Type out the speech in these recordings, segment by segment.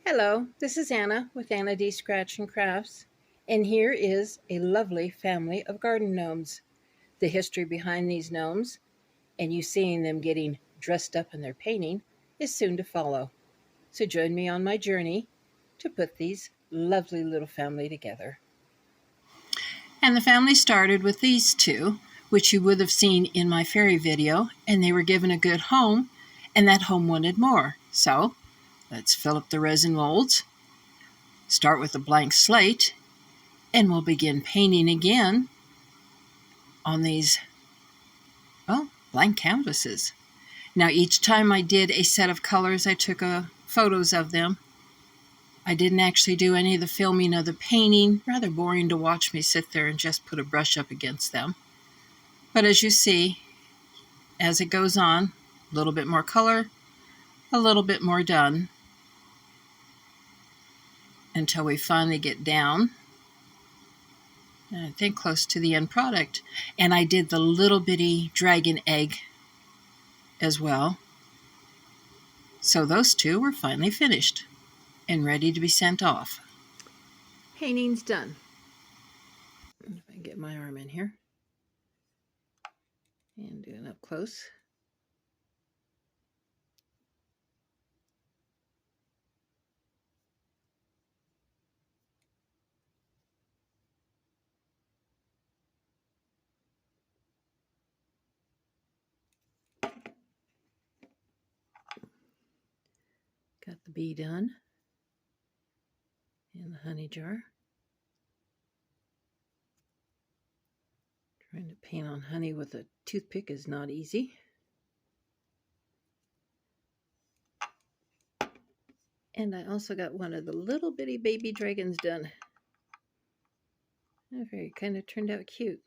Hello, this is Anna with Anna D. Scratch and Crafts, and here is a lovely family of garden gnomes. The history behind these gnomes, and you seeing them getting dressed up in their painting, is soon to follow. So join me on my journey to put these lovely little family together. And the family started with these two, which you would have seen in my fairy video, and they were given a good home, and that home wanted more. So let's fill up the resin molds, start with a blank slate, and we'll begin painting again on these, blank canvases. Now, each time I did a set of colors, I took photos of them. I didn't actually do any of the filming of the painting. Rather boring to watch me sit there and just put a brush up against them. But as you see, as it goes on, a little bit more color, a little bit more done, until we finally get down, I think close to the end product. And I did the little bitty dragon egg as well. So those two were finally finished and ready to be sent off. Painting's done. If I can get my arm in here and do it up close. Got the bee done in the honey jar. Trying to paint on honey with a toothpick is not easy. And I also got one of the little bitty baby dragons done. Very kind of turned out cute.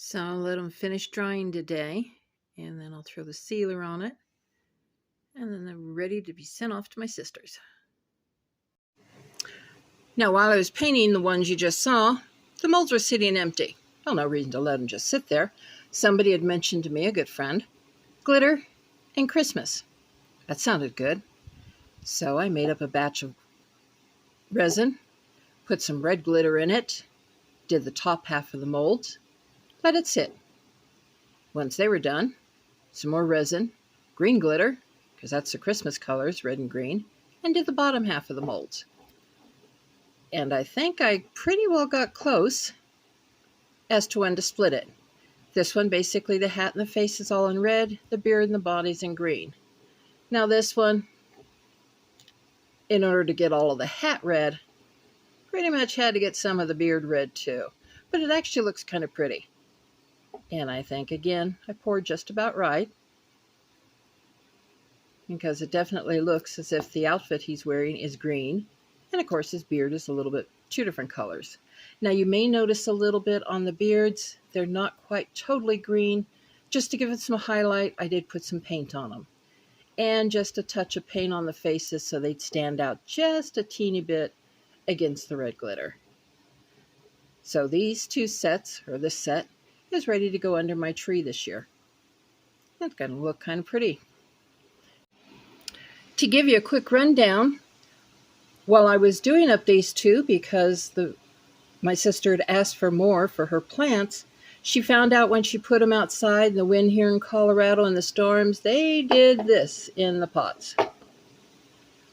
So I'll let them finish drying today, and then I'll throw the sealer on it, and then they're ready to be sent off to my sisters. Now, while I was painting the ones you just saw, the molds were sitting empty. Well, no reason to let them just sit there. Somebody had mentioned to me, a good friend, glitter and Christmas. That sounded good. So I made up a batch of resin, put some red glitter in it, did the top half of the molds, let it sit. Once they were done, some more resin, green glitter, because that's the Christmas colors, red and green, and did the bottom half of the molds. And I think I pretty well got close as to when to split it. This one, basically the hat and the face is all in red, the beard and the body's in green. Now this one, in order to get all of the hat red, pretty much had to get some of the beard red too. But it actually looks kind of pretty. And I think, again, I poured just about right, because it definitely looks as if the outfit he's wearing is green. And of course, his beard is a little bit two different colors. Now, you may notice a little bit on the beards, they're not quite totally green. Just to give it some highlight, I did put some paint on them. And just a touch of paint on the faces so they'd stand out just a teeny bit against the red glitter. So these two sets, or this set, is ready to go under my tree this year. That's going to look kind of pretty. To give you a quick rundown, while I was doing up these two, because my sister had asked for more for her plants, she found out when she put them outside in the wind here in Colorado and the storms, they did this in the pots.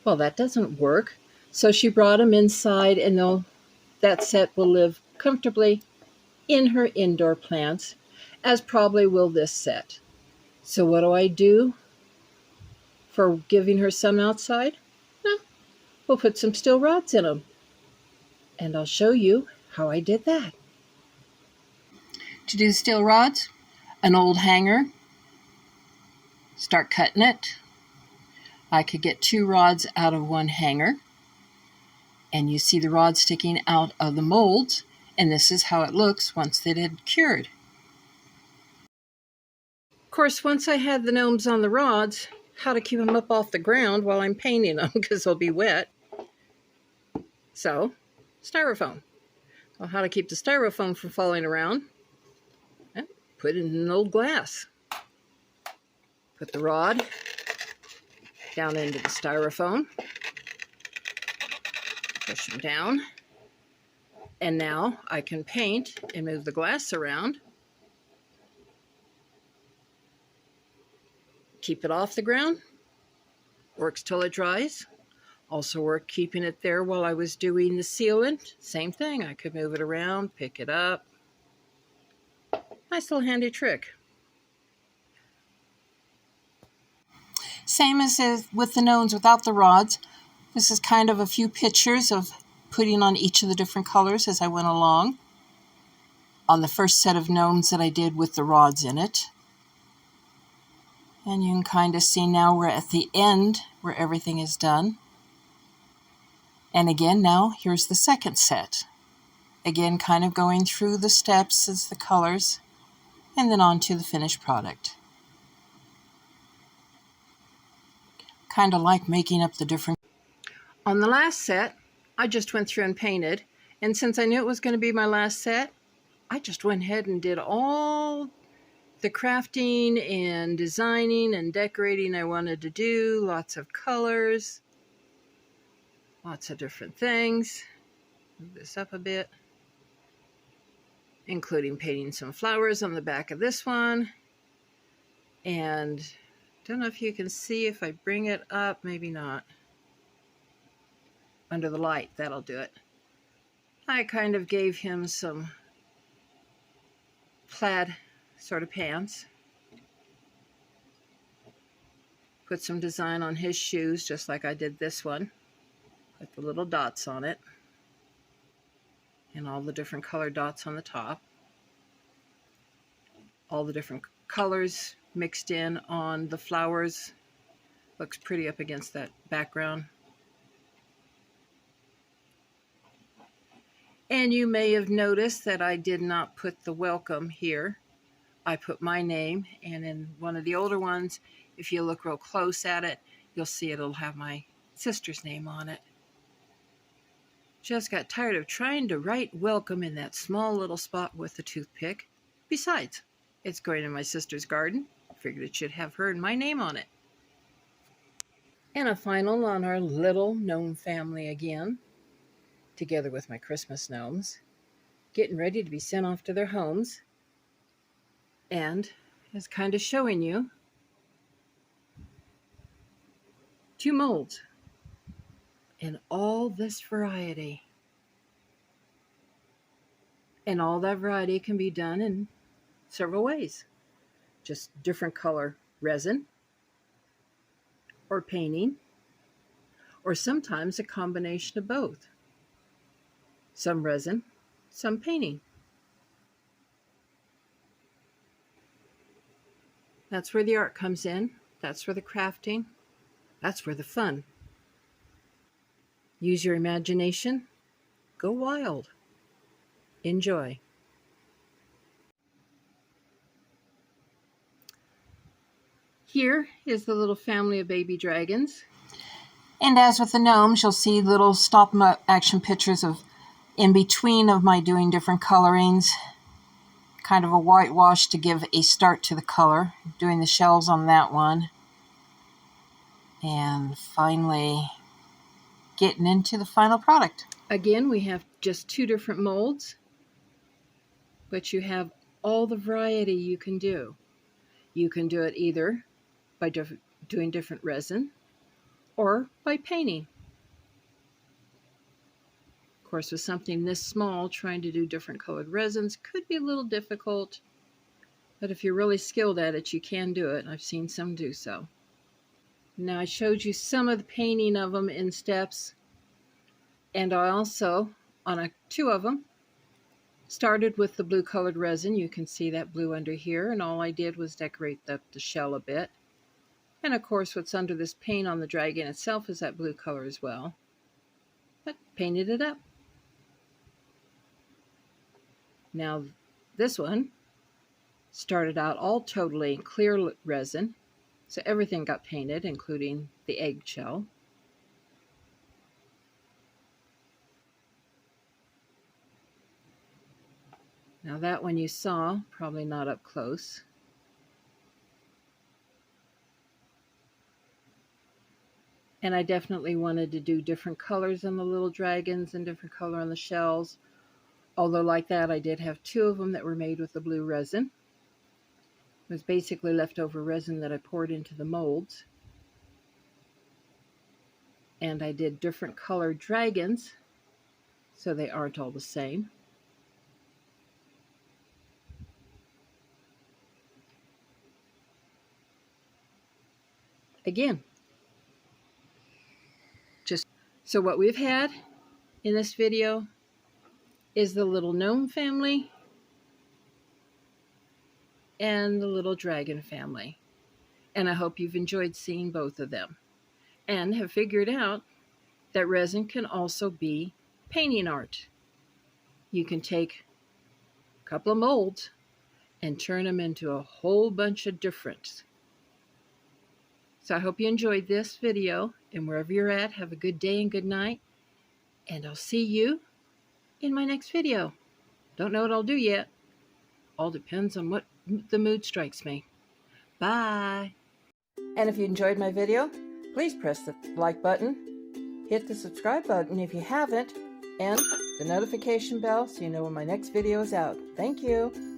Well, that doesn't work. So she brought them inside, and that set will live comfortably in her indoor plants, as probably will this set. So what do I do for giving her some outside? No, we'll put some steel rods in them. And I'll show you how I did that. To do the steel rods, an old hanger, start cutting it. I could get 2 rods out of one hanger. And you see the rods sticking out of the molds. And this is how it looks once it had cured. Of course, once I had the gnomes on the rods, how to keep them up off the ground while I'm painting them, because they'll be wet. So, styrofoam. Well, how to keep the styrofoam from falling around? put it in an old glass. Put the rod down into the styrofoam. Push them down. And now I can paint and move the glass around. Keep it off the ground. Works till it dries. Also worked keeping it there while I was doing the sealant. Same thing. I could move it around, pick it up. Nice little handy trick. Same as with the gnomes without the rods. This is kind of a few pictures of putting on each of the different colors as I went along. On the first set of gnomes that I did with the rods in it. And you can kind of see now we're at the end where everything is done. And again, now here's the second set. Again, kind of going through the steps as the colors, and then on to the finished product. Kind of like making up the different. On the last set, I just went through and painted, and since I knew it was going to be my last set, I just went ahead and did all the crafting and designing and decorating I wanted to do. Lots of colors, lots of different things. Move this up a bit, including painting some flowers on the back of this one. And don't know if you can see if I bring it up, maybe not. Under the light, that'll do it. I kind of gave him some plaid sort of pants. Put some design on his shoes, just like I did this one. Put the little dots on it. And all the different color dots on the top. All the different colors mixed in on the flowers. Looks pretty up against that background. And you may have noticed that I did not put the welcome here. I put my name, and in one of the older ones, if you look real close at it, you'll see it'll have my sister's name on it. Just got tired of trying to write welcome in that small little spot with the toothpick. Besides, it's going in my sister's garden. I figured it should have her and my name on it. And a final on our little gnome family again, together with my Christmas gnomes, getting ready to be sent off to their homes. And is kind of showing you 2 molds in all this variety. And all that variety can be done in several ways. Just different color resin, or painting, or sometimes a combination of both. Some resin, some painting. That's where the art comes in. That's where the crafting. That's where the fun. Use your imagination. Go wild. Enjoy. Here is the little family of baby dragons. And as with the gnomes, you'll see little stop-action pictures of in between of my doing different colorings. Kind of a whitewash to give a start to the color. Doing the shells on that one. And finally getting into the final product. Again, we have just 2 different molds, but you have all the variety you can do. You can do it either by doing different resin or by painting. Of course, with something this small, trying to do different colored resins could be a little difficult, but if you're really skilled at it, you can do it. I've seen some do so. Now, I showed you some of the painting of them in steps, and I also, on 2 of them, started with the blue colored resin. You can see that blue under here, and all I did was decorate the shell a bit. And of course, what's under this paint on the dragon itself is that blue color as well, but painted it up. Now, this one started out all totally clear resin, so everything got painted, including the eggshell. Now that one you saw, probably not up close. And I definitely wanted to do different colors on the little dragons and different color on the shells. Although like that, I did have 2 of them that were made with the blue resin. It was basically leftover resin that I poured into the molds. And I did different colored dragons, so they aren't all the same. Again, so what we've had in this video is the little gnome family and the little dragon family. And I hope you've enjoyed seeing both of them and have figured out that resin can also be painting art. You can take a couple of molds and turn them into a whole bunch of different. So I hope you enjoyed this video, and wherever you're at, have a good day and good night, and I'll see you in my next video. Don't know what I'll do yet. All depends on what the mood strikes me. Bye. And if you enjoyed my video, please press the like button, hit the subscribe button if you haven't, and the notification bell so you know when my next video is out. Thank you.